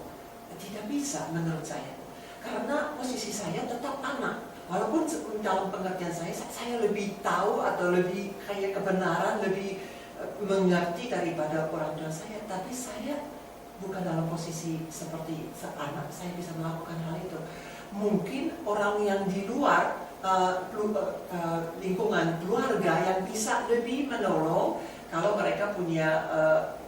tidak bisa menurut saya, karena posisi saya tetap anak. Walaupun dalam pengertian saya lebih tahu atau lebih kayak kebenaran, lebih mengerti daripada orang tua saya, tapi saya bukan dalam posisi seperti anak saya bisa melakukan hal itu. Mungkin orang yang di luar lingkungan keluarga yang bisa lebih menolong kalau mereka punya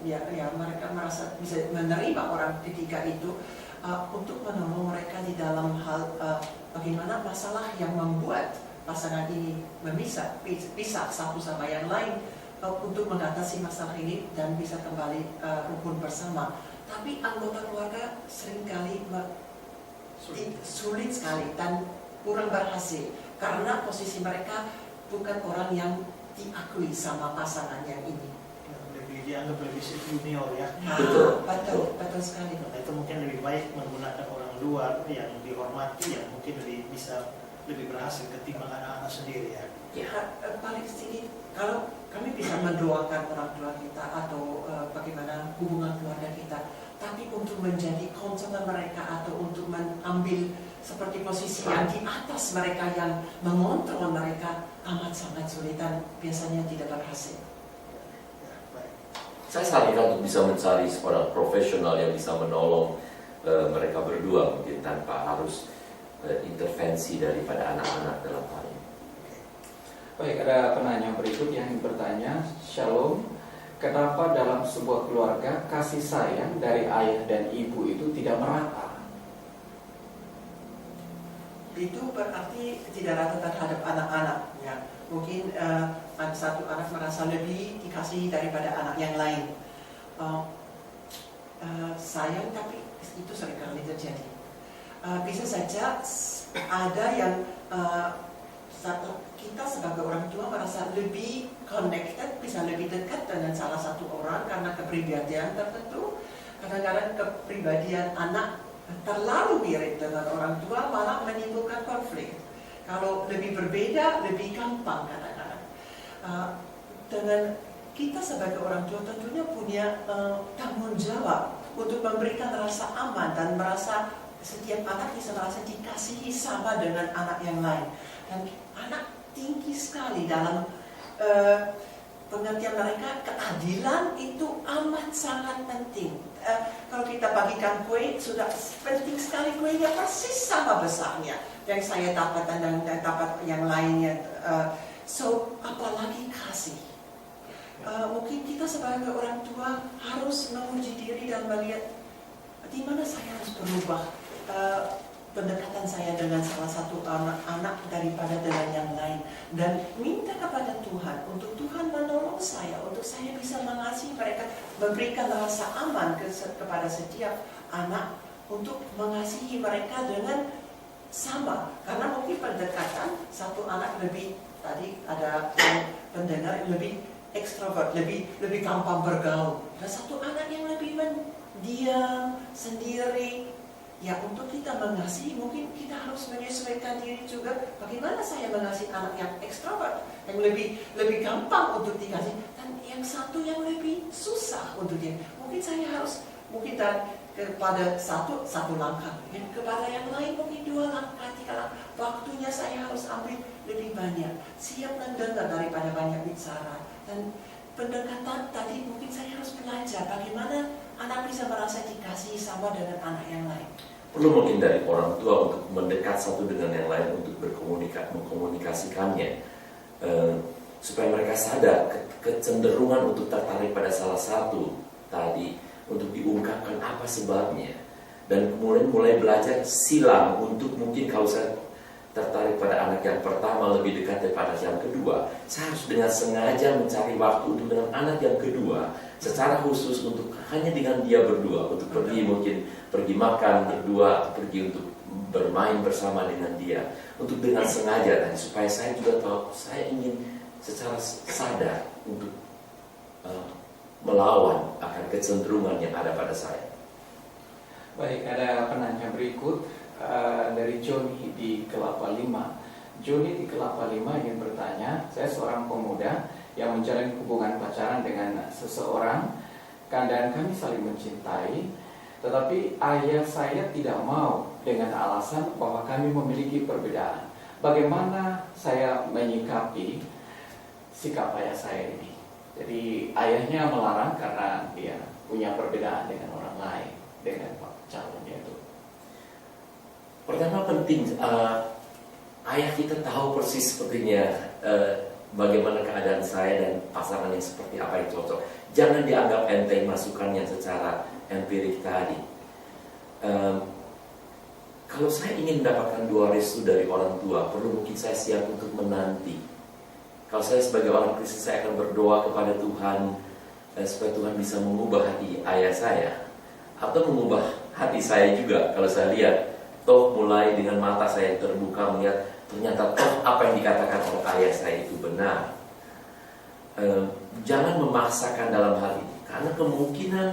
mereka merasa bisa menerima orang ketiga itu untuk menolong mereka di dalam hal bagaimana masalah yang membuat pasangan ini pisah satu sama yang lain untuk mengatasi masalah ini dan bisa kembali rukun bersama. Tapi anggota keluarga seringkali sulit sekali dan kurang berhasil karena posisi mereka bukan orang yang diakui sama pasangan yang ini. Dianggap lebih junior ya. Betul sekali. Nah, itu mungkin lebih baik menggunakan orang luar yang dihormati, yang mungkin lebih berhasil ketimbang anak-anak sendiri ya. Ya, paling sedikit kalau kami bisa mendoakan orang tua kita atau bagaimana hubungan keluarga kita, tapi untuk menjadi konselor mereka atau untuk mengambil seperti posisi yang di atas mereka yang mengontrol mereka amat sangat sulit dan biasanya tidak berhasil. Saya sarankan untuk bisa mencari seorang profesional yang bisa menolong mereka berdua mungkin tanpa harus intervensi daripada anak-anak dalam hal ini. Baik, ada penanya berikut yang bertanya, Shalom, kenapa dalam sebuah keluarga kasih sayang dari ayah dan ibu itu tidak merata? Itu berarti tidak rata terhadap anak-anak ya. Mungkin satu anak merasa lebih dikasihi daripada anak yang lain. Sayang, tapi itu seringkali terjadi. Bisa saja ada yang kita sebagai orang tua merasa lebih connected, bisa lebih dekat dengan salah satu orang karena kepribadian tertentu. Kadang-kadang kepribadian anak terlalu mirip dengan orang tua malah menimbulkan konflik. Kalau lebih berbeda, lebih gampang kadang-kadang. Dengan kita sebagai orang tua tentunya punya tanggung jawab untuk memberikan rasa aman dan merasa setiap anak bisa merasa dikasihi sama dengan anak yang lain. Dan anak tinggi sekali dalam pengertian mereka, keadilan itu amat sangat penting. Kalau kita bagikan kue, sudah penting sekali kuenya persis sama besarnya yang saya dapat dan yang dapat yang lainnya. So, apalagi kasih. Mungkin kita sebagai orang tua harus menguji diri dan melihat di mana saya harus berubah pendekatan saya dengan salah satu anak daripada dengan yang lain, dan minta kepada Tuhan untuk Tuhan menolong saya untuk saya bisa mengasihi mereka, memberikan rasa aman kepada setiap anak untuk mengasihi mereka dengan sama. Karena mungkin pendekatan satu anak lebih, tadi ada pendengar lebih ekstrovert, lebih gampang bergaul, dan satu anak yang lebih diam sendiri. Ya, untuk kita mengasihi mungkin kita harus menyesuaikan diri juga. Bagaimana saya mengasihi anak yang ekstrovert, yang lebih gampang untuk dikasih, dan yang satu yang lebih susah untuk dia. Mungkin saya harus kepada satu langkah, dan kepada yang lain mungkin 2 langkah, 3 langkah. Waktunya saya harus ambil lebih banyak, siap mendengar daripada banyak bicara. Dan pendekatan tadi mungkin saya harus belajar bagaimana anak bisa merasa dikasihi sama dengan anak yang lain. Perlu mungkin dari orang tua untuk mendekat satu dengan yang lain untuk mengkomunikasikannya, supaya mereka sadar kecenderungan untuk tertarik pada salah satu tadi, untuk diungkapkan apa sebabnya, dan kemudian mulai belajar silang untuk mungkin kalau saya tertarik pada anak yang pertama lebih dekat daripada yang kedua, saya harus dengan sengaja mencari waktu untuk dengan anak yang kedua secara khusus untuk hanya dengan dia berdua, untuk pergi makan berdua, pergi untuk bermain bersama dengan dia, untuk dengan sengaja tadi, supaya saya juga tahu saya ingin secara sadar untuk melawan akan kecenderungan yang ada pada saya. Baik, ada penanya berikut dari Joni di Kelapa Lima. Joni di Kelapa Lima ingin bertanya, saya seorang pemuda yang menjalin hubungan pacaran dengan seseorang, dan kami saling mencintai, tetapi ayah saya tidak mau dengan alasan bahwa kami memiliki perbedaan. bagaimana saya menyikapi sikap ayah saya ini. Jadi ayahnya melarang karena dia punya perbedaan dengan orang lain, dengan calonnya itu. Pertama penting, ayah kita tahu persis sepertinya bagaimana keadaan saya dan pasangan yang seperti apa yang cocok. Jangan dianggap enteng masukannya secara empirik tadi. Kalau saya ingin mendapatkan doa restu dari orang tua, perlu mungkin saya siap untuk menanti. Kalau saya sebagai orang Kristen, saya akan berdoa kepada Tuhan supaya Tuhan bisa mengubah hati ayah saya, atau mengubah hati saya juga. Kalau saya lihat, toh mulai dengan mata saya terbuka melihat ternyata toh apa yang dikatakan oleh ayah saya itu benar. Jangan memaksakan dalam hal ini, karena kemungkinan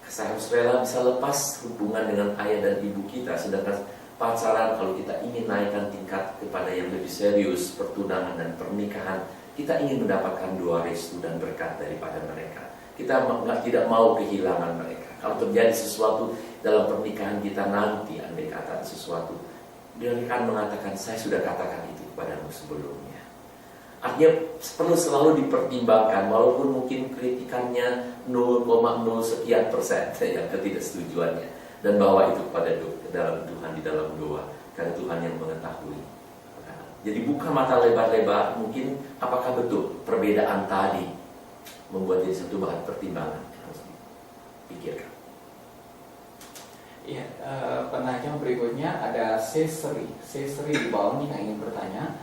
saya harus rela bisa lepas hubungan dengan ayah dan ibu kita. Sedangkan pacaran, kalau kita ingin naikkan tingkat kepada yang lebih serius, pertunangan dan pernikahan, kita ingin mendapatkan doa restu dan berkat daripada mereka. Kita tidak mau kehilangan mereka. Kalau terjadi sesuatu dalam pernikahan kita nanti, andai kata sesuatu, dia akan mengatakan, saya sudah katakan itu kepadamu sebelumnya. Artinya perlu selalu dipertimbangkan, walaupun mungkin kritikannya 0,0 sekian persen yang ketidaksetujuannya, dan bawa itu kepada dalam Tuhan di dalam doa, karena Tuhan yang mengetahui. Jadi buka mata lebar-lebar, mungkin apakah betul perbedaan tadi membuat jadi satu bahan pertimbangan yang harus dipikirkan. Ya, penanya berikutnya ada C-Sri di bawah ini yang ingin bertanya,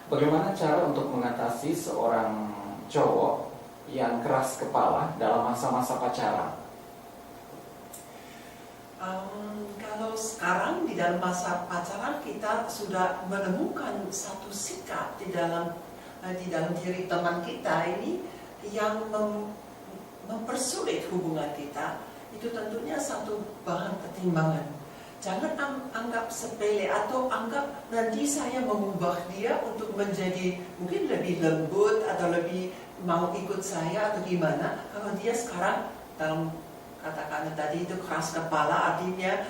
bagaimana cara untuk mengatasi seorang cowok yang keras kepala dalam masa-masa pacaran? Kalau sekarang di dalam masa pacaran kita sudah menemukan satu sikap di dalam diri teman kita ini yang mempersulit hubungan kita, itu tentunya satu bahan pertimbangan. Jangan anggap sepele atau anggap nanti saya mengubah dia untuk menjadi mungkin lebih lembut atau lebih mau ikut saya atau gimana. Kalau dia sekarang dalam katakan tadi itu keras kepala, artinya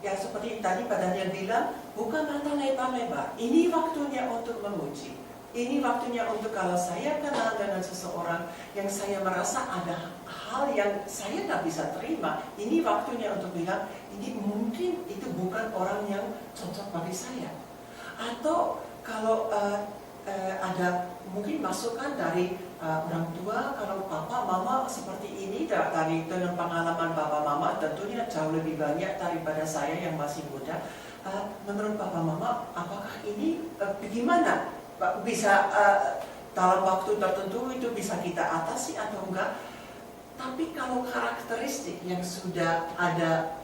ya seperti tadi Pak Daniel bilang, buka mata lebar-lebar. Ini waktunya untuk memuji. Ini waktunya untuk kalau saya kenal dengan seseorang yang saya merasa ada hal yang saya nggak bisa terima, ini waktunya untuk bilang, ini mungkin itu bukan orang yang cocok bagi saya. Atau kalau ada mungkin masukan dari orang tua, kalau papa mama seperti ini, dari dengan pengalaman papa mama tentunya jauh lebih banyak daripada saya yang masih muda. Menurut papa mama, apakah ini bagaimana bisa dalam waktu tertentu itu bisa kita atasi atau enggak? Tapi kalau karakteristik yang sudah ada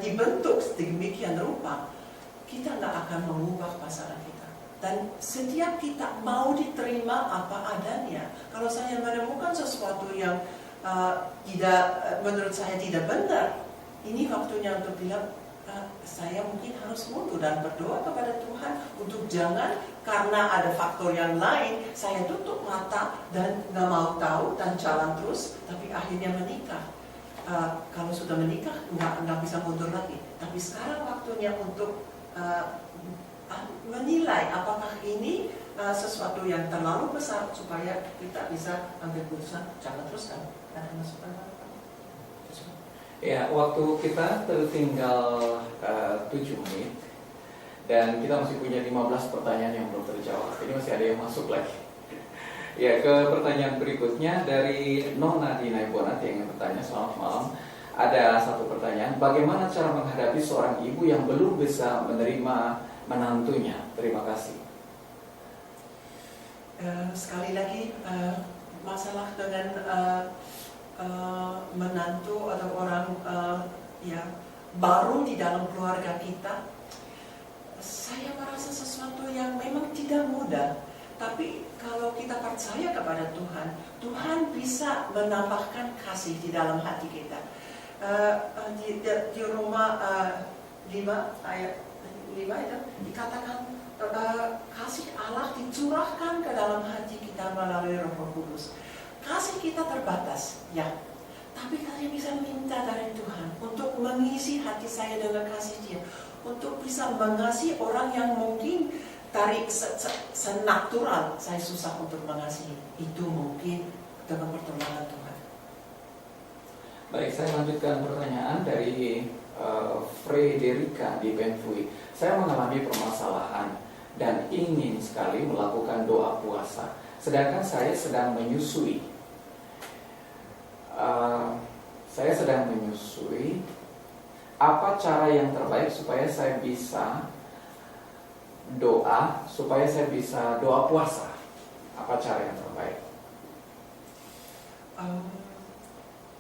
dibentuk sedemikian rupa, kita nggak akan mengubah pasangan kita. Dan setiap kita mau diterima apa adanya. Kalau saya menemukan sesuatu yang menurut saya tidak benar, ini waktunya untuk bilang, saya mungkin harus mundur dan berdoa kepada Tuhan untuk jangan karena ada faktor yang lain saya tutup mata dan nggak mau tahu dan jalan terus, tapi akhirnya menikah. Kalau sudah menikah nggak bisa mundur lagi. Tapi sekarang waktunya untuk menilai apakah ini sesuatu yang terlalu besar supaya kita bisa ambil keputusan jangan teruskan. Ada masukan apa? Ya, waktu kita tertinggal 7 menit dan kita masih punya 15 pertanyaan yang belum terjawab. Ini masih ada yang masuk lagi. Ya, ke pertanyaan berikutnya dari Nona di Naibonat yang bertanya, selamat malam. Ada satu pertanyaan, bagaimana cara menghadapi seorang ibu yang belum bisa menerima menantunya? Terima kasih. Sekali lagi, masalah dengan menantu atau orang baru di dalam keluarga kita, saya merasa sesuatu yang memang tidak mudah. Tapi kalau kita percaya kepada Tuhan, Tuhan bisa menambahkan kasih di dalam hati kita. Di Roma 5 ayat 5 itu dikatakan kasih Allah dicurahkan ke dalam hati kita melalui Roh Kudus. Kasih kita terbatas, ya. Tapi kalian bisa minta dari Tuhan untuk mengisi hati saya dengan kasih Dia. untuk bisa mengasihi orang yang mungkin dari senatural saya susah untuk mengasihi. Itu mungkin dengan pertolongan Tuhan. Baik, saya lanjutkan pertanyaan dari Frederica di Benfui. Saya mengalami permasalahan dan ingin sekali melakukan doa puasa, sedangkan saya sedang menyusui. Apa cara yang terbaik supaya saya bisa doa puasa? Apa cara yang terbaik?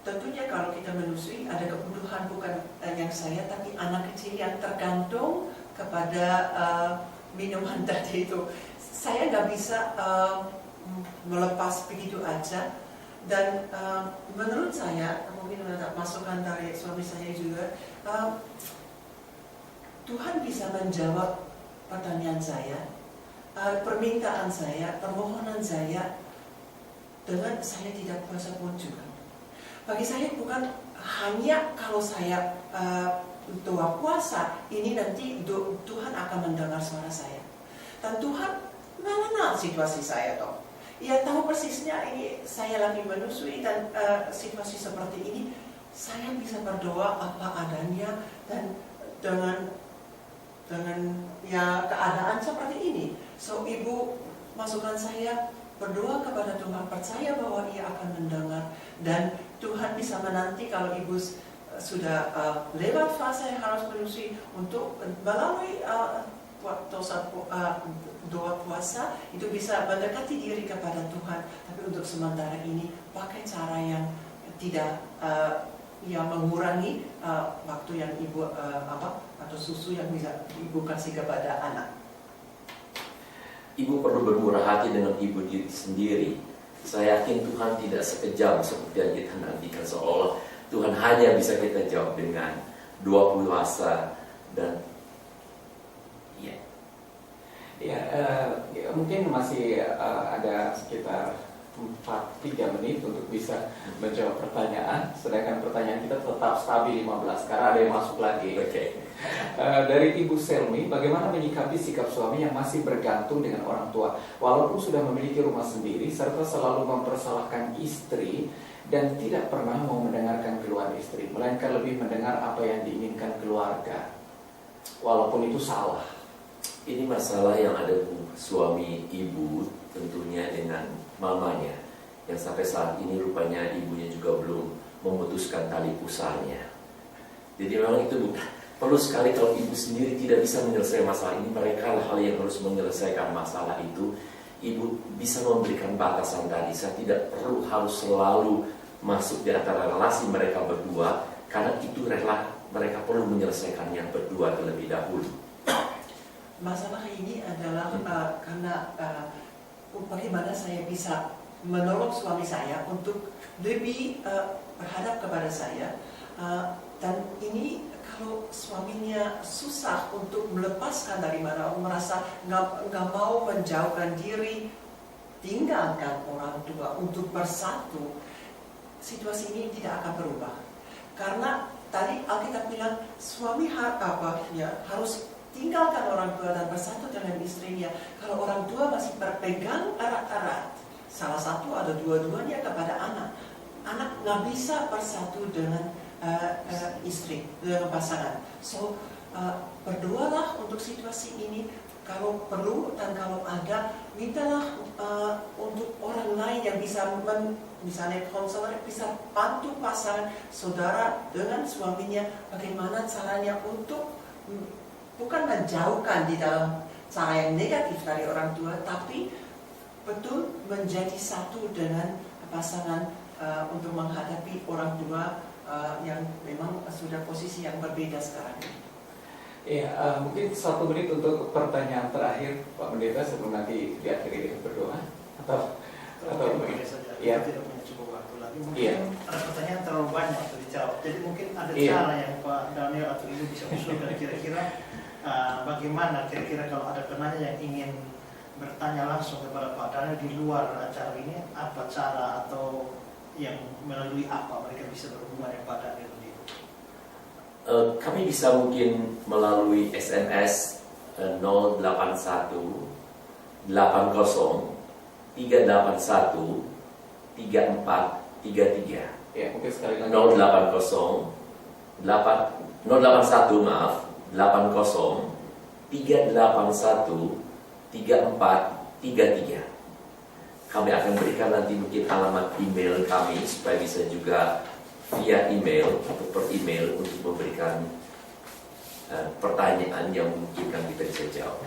Tentunya kalau kita menyusui ada kebutuhan bukan yang saya, tapi anak kecil yang tergantung kepada minuman tadi itu. Saya nggak bisa melepas begitu aja. Dan menurut saya, mungkin ada masukan dari suami saya juga, Tuhan bisa menjawab pertanyaan saya, permintaan saya, permohonan saya dengan saya tidak puasa pun juga. Bagi saya bukan hanya kalau saya doa puasa, ini nanti Tuhan akan mendengar suara saya. Dan Tuhan mengenal situasi saya toh. Ia tahu persisnya ini saya lagi menyusui dan situasi seperti ini. Saya bisa berdoa apa adanya dan dengan ya keadaan seperti ini. So ibu masukan saya berdoa kepada Tuhan, percaya bahwa Ia akan mendengar dan Tuhan bisa menanti kalau ibu sudah lewat fase yang harus menyusui untuk melalui doa puasa itu bisa mendekati diri kepada Tuhan. Tapi untuk sementara ini pakai cara yang tidak yang mengurangi waktu yang ibu atau susu yang bisa ibu kasih kepada anak. Ibu perlu bermurah hati dengan ibu diri sendiri. Saya yakin Tuhan tidak sekejam seperti yang kita nantikan, seolah Tuhan hanya bisa kita jawab dengan doa puasa dan mungkin masih ada sekitar 3 menit untuk bisa menjawab pertanyaan, sedangkan pertanyaan kita tetap stabil 15 karena ada yang masuk lagi. Dari Ibu Selmi, bagaimana menyikapi sikap suami yang masih bergantung dengan orang tua walaupun sudah memiliki rumah sendiri serta selalu mempersalahkan istri dan tidak pernah mau mendengarkan keluhan istri, melainkan lebih mendengar apa yang diinginkan keluarga walaupun itu salah. Ini masalah yang ada suami ibu tentunya dengan mamanya, yang sampai saat ini rupanya ibunya juga belum memutuskan tali pusarnya. Jadi memang itu perlu sekali kalau ibu sendiri tidak bisa menyelesaikan masalah ini, mereka hal yang harus menyelesaikan masalah itu. Ibu bisa memberikan batasan tadi. Saya tidak perlu harus selalu masuk di antara relasi mereka berdua, karena itu mereka perlu menyelesaikan yang berdua terlebih dahulu. Masalah ini adalah karena bagaimana saya bisa menolong suami saya untuk lebih berhadap kepada saya, dan ini kalau suaminya susah untuk melepaskan dari mana, merasa nggak mau menjauhkan diri, tinggalkan orang tua untuk bersatu, situasi ini tidak akan berubah. Karena tadi Alkitab bilang suami harus tinggalkan orang tua dan bersatu dengan istrinya. Kalau orang tua masih berpegang erat-erat, salah satu atau dua-duanya kepada anak, anak nggak bisa bersatu dengan istri, dengan pasangan. So berdoalah untuk situasi ini. Kalau perlu dan kalau ada, mintalah untuk orang lain yang bisa misalnya konselor bisa bantu pasangan saudara dengan suaminya bagaimana caranya untuk bukan menjauhkan di dalam cara yang negatif dari orang tua, tapi betul menjadi satu dengan pasangan untuk menghadapi orang tua yang memang sudah posisi yang berbeda sekarang ini. Ya, mungkin 1 menit untuk pertanyaan terakhir Pak Pendeta sebelum nanti diakhiri dengan berdoa atau begini saja. Ya. Kita tidak punya cukup waktu lagi. Mungkin Iya. ada pertanyaan terlalu banyak untuk dijawab. Jadi mungkin ada Iya. cara yang Pak Daniel atau Ibu bisa usulkan kira-kira bagaimana kira-kira kalau ada penanya yang ingin bertanya langsung kepada Pak Daniel di luar acara ini, apa cara atau yang melalui apa mereka bisa berhubungan dengan Pak Daniel? kami bisa mungkin melalui SMS 081 80 381 3433. Ya, mungkin sekali lagi. 081 maaf 80 381 3433. Kami akan berikan nanti mungkin alamat email kami supaya bisa juga via email atau per email untuk memberikan pertanyaan yang mungkin kita bisa jawab.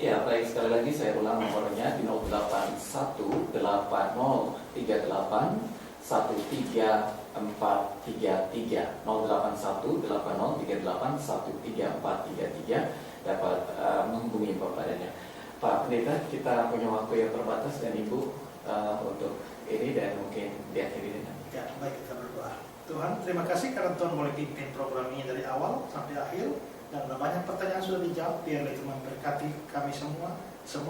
Ya, baik, sekali lagi saya ulang nomornya di 081-80-13-13433 081-80-38-13433 dapat menghubungi Bapak-Nya. Pak Pendeta, kita punya waktu yang terbatas dan Ibu untuk ini dan mungkin diakhiri dengan Ya, baik, kita berdoa. Tuhan, terima kasih karena Tuhan boleh pimpin program ini dari awal sampai akhir. Dan banyak pertanyaan sudah dijawab. Biarlah Tuhan berkati kami semua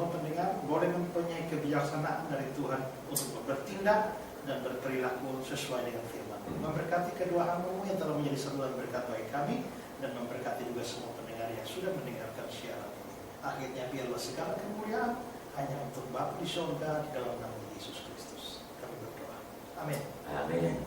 pendengar boleh mempunyai kebijaksanaan dari Tuhan untuk bertindak dan berperilaku sesuai dengan firman. Memberkati kedua hamba-Mu yang telah menjadi saluran berkat bagi kami, dan memberkati juga semua pendengar yang sudah mendengarkan siaran ini. Akhirnya biarlah segala kemuliaan hanya untuk Bapa di surga di dalam nama Yesus Kristus. Kami berdoa. Amin. Amin.